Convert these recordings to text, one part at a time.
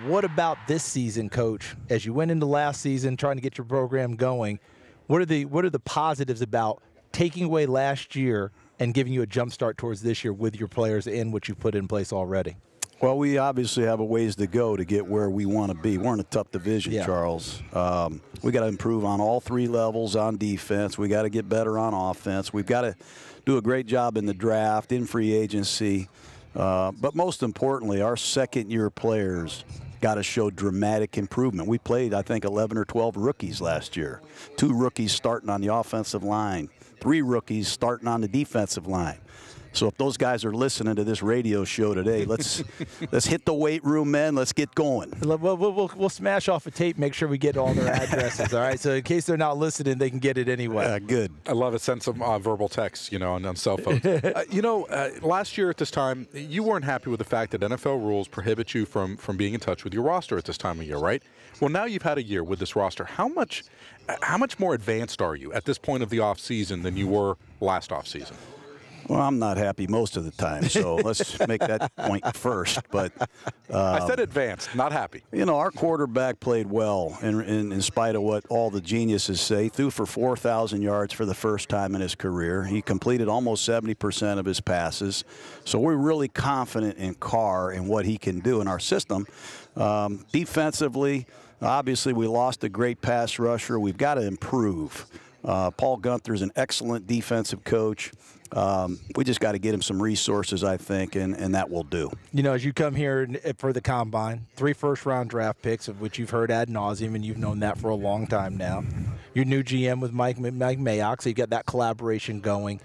What about this season, Coach? As you went into last season trying to get your program going, what are the positives about taking away last year and giving you a jump start towards this year with your players and what you've put in place already? Well, we obviously have a ways to go to get where we want to be. We're in a tough division, Charles. We got to improve on all three levels on defense. We got to get better on offense. We've got to do a great job in the draft, in free agency. But most importantly, our second-year players got to show dramatic improvement. We played, I think, 11 or 12 rookies last year. 2 rookies starting on the offensive line, 3 rookies starting on the defensive line. So if those guys are listening to this radio show today, let's hit the weight room, man. Let's get going. We'll smash off a tape, make sure we get all their addresses, all right? So in case they're not listening, they can get it anyway. Good. I love it. Send some verbal texts, on cell phones. Last year at this time, you weren't happy with the fact that NFL rules prohibit you from being in touch with your roster at this time of year, right? Well, now you've had a year with this roster. How much more advanced are you at this point of the offseason than you were last offseason? Well, I'm not happy most of the time, so let's make that point first. But I said advanced, not happy. Our quarterback played well in spite of what all the geniuses say. He threw for 4,000 yards for the first time in his career. He completed almost 70% of his passes. So we're really confident in Carr and what he can do in our system. Defensively, obviously we lost a great pass rusher. We've got to improve. Paul Gunther's an excellent defensive coach. We just got to get him some resources, I think, and that will do. As you come here for the Combine, 3 first-round draft picks, of which you've heard ad nauseum, and you've known that for a long time now. Your new GM with Mike Mayock, so you got that collaboration going.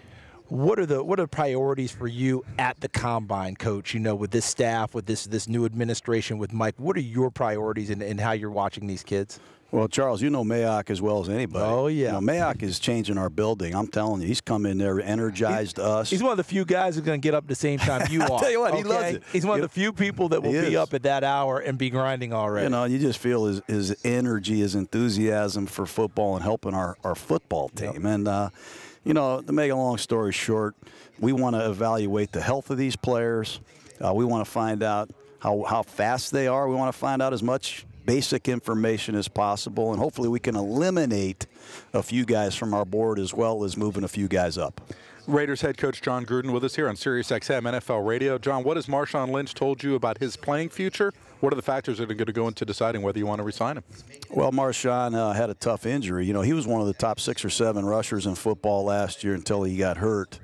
What are the priorities for you at the Combine, Coach? With this staff, with this new administration, with Mike, what are your priorities in how you're watching these kids? Well, Charles, you know Mayock as well as anybody. Oh, yeah. Mayock is changing our building. I'm telling you, he's come in there, energized us. He's one of the few guys who's going to get up at the same time you are. I'll tell you what, he loves it. He's one of the few people that will be up at that hour and be grinding already. You just feel his energy, his enthusiasm for football and helping our football team. Yep. And, to make a long story short, we want to evaluate the health of these players. We want to find out how fast they are. We want to find out as much basic information as possible, and hopefully we can eliminate a few guys from our board as well as moving a few guys up. Raiders head coach Jon Gruden with us here on SiriusXM NFL Radio. John, what has Marshawn Lynch told you about his playing future? What are the factors that are going to go into deciding whether you want to re-sign him? Well, Marshawn had a tough injury. He was one of the top 6 or 7 rushers in football last year until he got hurt.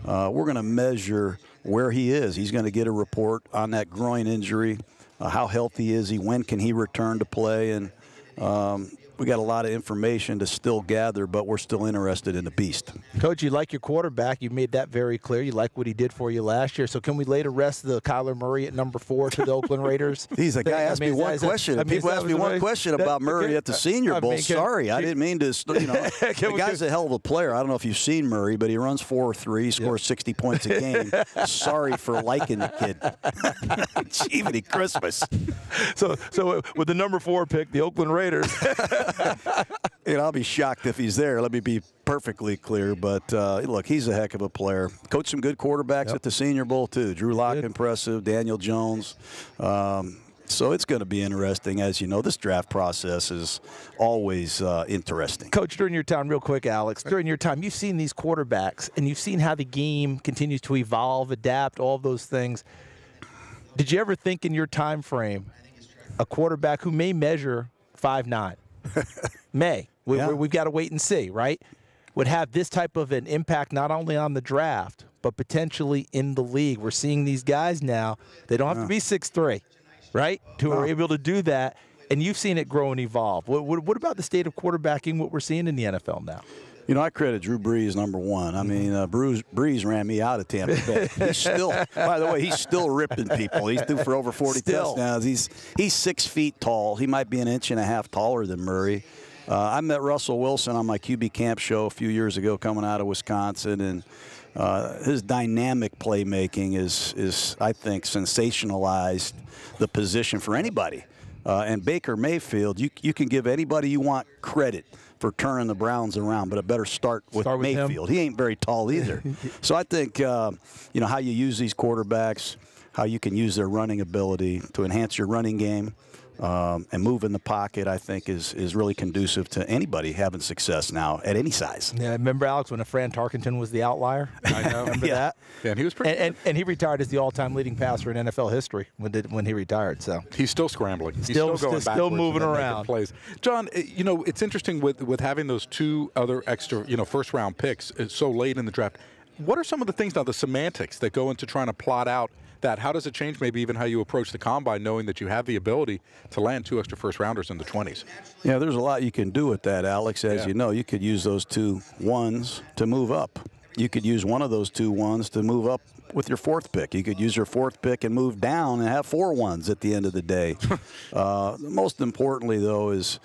We're going to measure where he is. He's going to get a report on that groin injury. How healthy is he? When can he return to play? And we got a lot of information to still gather, but we're still interested in the beast. Coach, you like your quarterback. You made that very clear. You like what he did for you last year. So can we lay to rest the Kyler Murray at number 4 to the Oakland Raiders? He's a guy asked me one question. People asked me one question about Murray at the Senior Bowl. Sorry, I didn't mean to. The guy's a hell of a player. I don't know if you've seen Murray, but he runs 4.3, scores 60 points a game. Sorry for liking the kid. Jiminy Christmas. So with the number 4 pick, the Oakland Raiders. I'll be shocked if he's there. Let me be perfectly clear. But, look, he's a heck of a player. Coached some good quarterbacks at the Senior Bowl, too. Drew Lock, impressive. Daniel Jones. So it's going to be interesting. As you know, this draft process is always interesting. Coach, during your time, real quick, Alex, during your time, you've seen these quarterbacks, and you've seen how the game continues to evolve, adapt, all those things. Did you ever think in your time frame a quarterback who may measure 5'9", we've got to wait and see, right, would have this type of an impact not only on the draft but potentially in the league? We're seeing these guys now, they don't have to be 6'3", right, who are able to do that, and you've seen it grow and evolve. What about the state of quarterbacking, what we're seeing in the NFL now? I credit Drew Brees number 1. I mean, Brees ran me out of Tampa Bay. He's still, by the way, he's still ripping people. He's through for over 40 touchdowns. He's 6 feet tall. He might be an inch and a half taller than Murray. I met Russell Wilson on my QB camp show a few years ago coming out of Wisconsin, and his dynamic playmaking is, I think, sensationalized the position for anybody. And Baker Mayfield, you can give anybody you want credit for turning the Browns around, but it better start with Mayfield. He ain't very tall either. So I think, how you use these quarterbacks, how you can use their running ability to enhance your running game. And move in the pocket, I think, is really conducive to anybody having success now at any size. Yeah, remember, Alex, when Fran Tarkenton was the outlier? I know. Remember that? Yeah, and he was pretty and he retired as the all-time leading passer in NFL history when he retired. So he's still scrambling. He's still going still moving around. Plays. John, you know, it's interesting with having those 2 other extra, you know, first-round picks so late in the draft. What are some of the things now, the semantics that go into trying to plot out that? How does it change maybe even how you approach the combine, knowing that you have the ability to land 2 extra first-rounders in the 20s? Yeah, there's a lot you can do with that, Alex. As you know, you could use those 2 1s to move up. You could use one of those 2 1s to move up with your 4th pick. You could use your 4th pick and move down and have 4 1s at the end of the day. Most importantly, though, is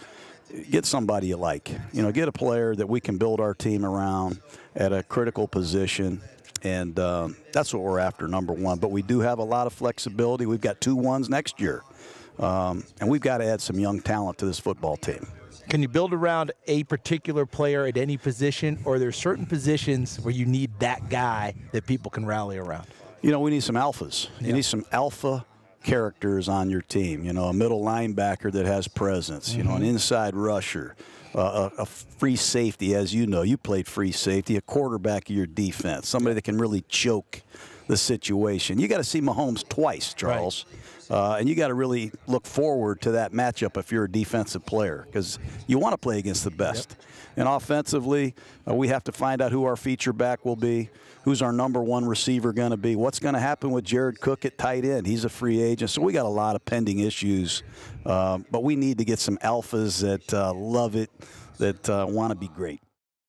get somebody you like. You know, get a player that we can build our team around at a critical position. And that's what we're after, number 1. But we do have a lot of flexibility. We've got 2 1s next year. And we've got to add some young talent to this football team. Can you build around a particular player at any position, or are there certain positions where you need that guy that people can rally around? You know, we need some alphas. You need some alpha characters on your team. You know, a middle linebacker that has presence. You know, an inside rusher. A free safety, as you know. You played free safety, a quarterback of your defense, somebody that can really choke the situation. You got to see Mahomes twice, Charles. Right. And you got to really look forward to that matchup if you're a defensive player, because you want to play against the best. And offensively, we have to find out who our feature back will be, who's our number 1 receiver going to be, what's going to happen with Jared Cook at tight end. He's a free agent, so we got a lot of pending issues. But we need to get some alphas that love it, that want to be great.